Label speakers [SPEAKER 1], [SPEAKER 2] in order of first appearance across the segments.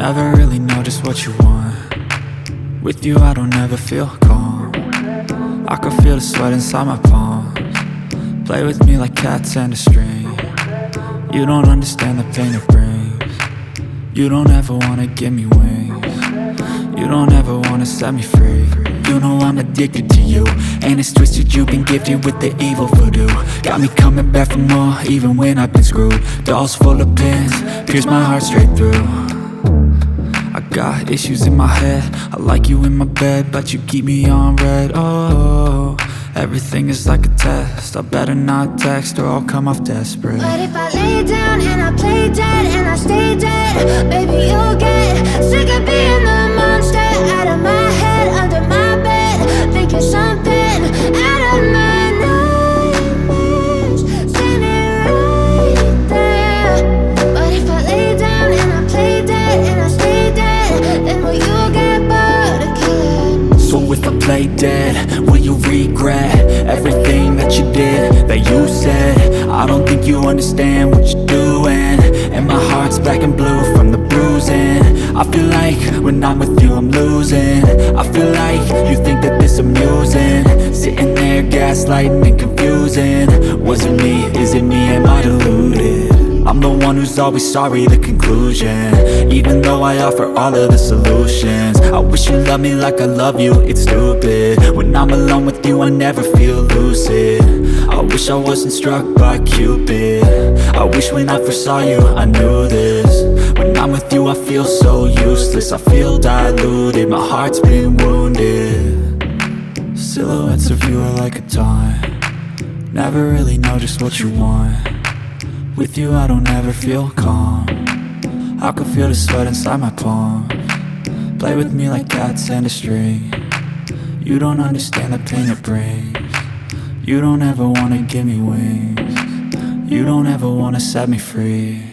[SPEAKER 1] Never really know just what you want. With you I don't ever feel calm. I can feel the sweat inside my palms. Play with me like cats and a string. You don't understand the pain it brings. You don't ever wanna give me wings. You don't ever wanna set me free. You know I'm addicted to you, and it's twisted, you've been gifted with the evil voodoo. Got me coming back for more, even when I've been screwed. Dolls full of pins, pierce my heart straight through. I got issues in my head, I like you in my bed, but you keep me on red. Oh, everything is like a test, I better not text or I'll come off desperate.
[SPEAKER 2] But if I lay down and I play dead and I stay dead, baby you'll get sick of being the monster out of my head, under my bed, thinking something out of my nightmares, standing right there. But if I lay down and I play dead and I stay dead, then will you get bored of killing?
[SPEAKER 1] So if I play dead, will you regret everything that you did, that you said? I don't think you understand what you're doing, and my heart's black and blue from the bruising. I feel like when I'm with you I'm losing. I feel like you think that this amusing, sitting there gaslighting and confusing. Was it me? Is it me? Am I deluded? I'm the one who's always sorry, the conclusion, even though I offer all of the solutions. I wish you loved me like I love you, it's stupid. When I'm alone with you I never feel lucid. I wish I wasn't struck by Cupid. I wish when I first saw you I knew this. When I'm with you I feel so useless, I feel diluted, my heart's been wounded. Silhouettes of you are like a taunt. Never really know just what you want. With you I don't ever feel calm. I can feel the sweat inside my palms. Play with me like cats and a string. You don't understand the pain it brings. You don't ever wanna give me wings. You don't ever wanna set me free.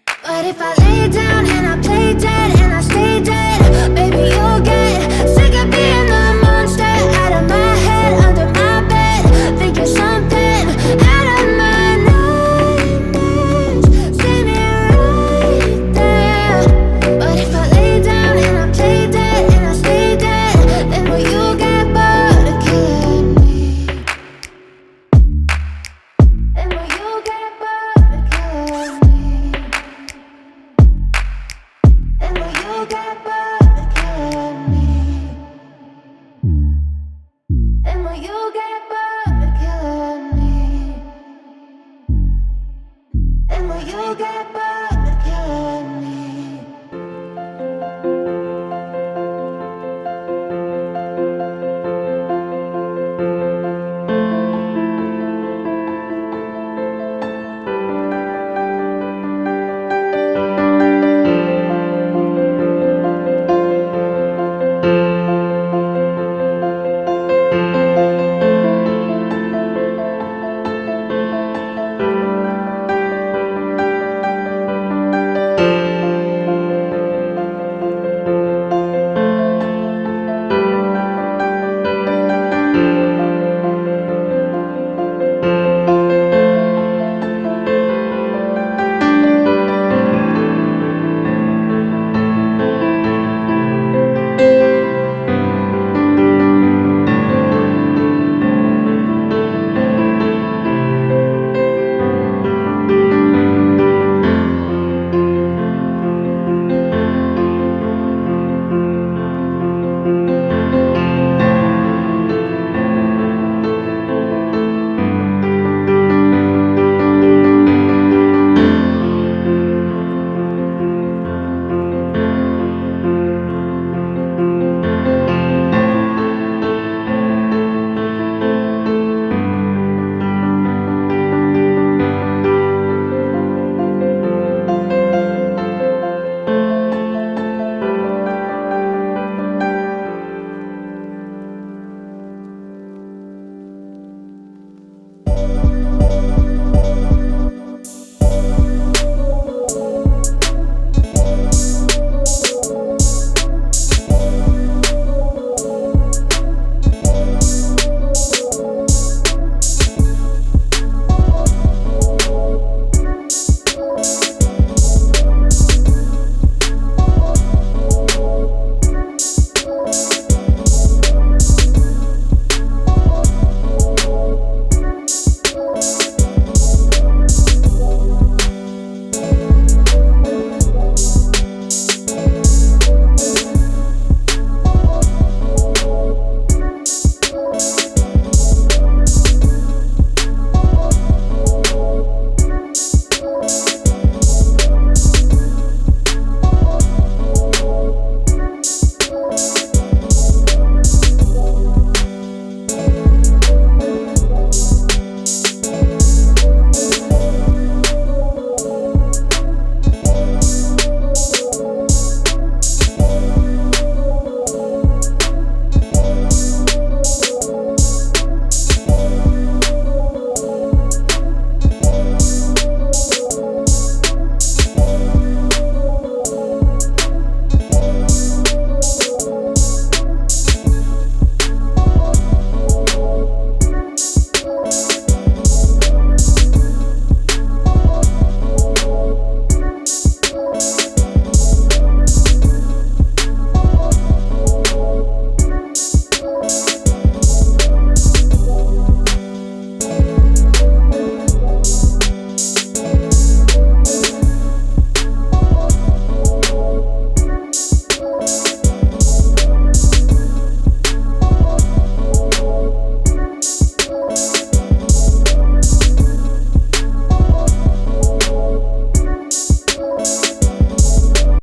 [SPEAKER 2] But if I lay down and I play dead and I stay dead, baby you'll get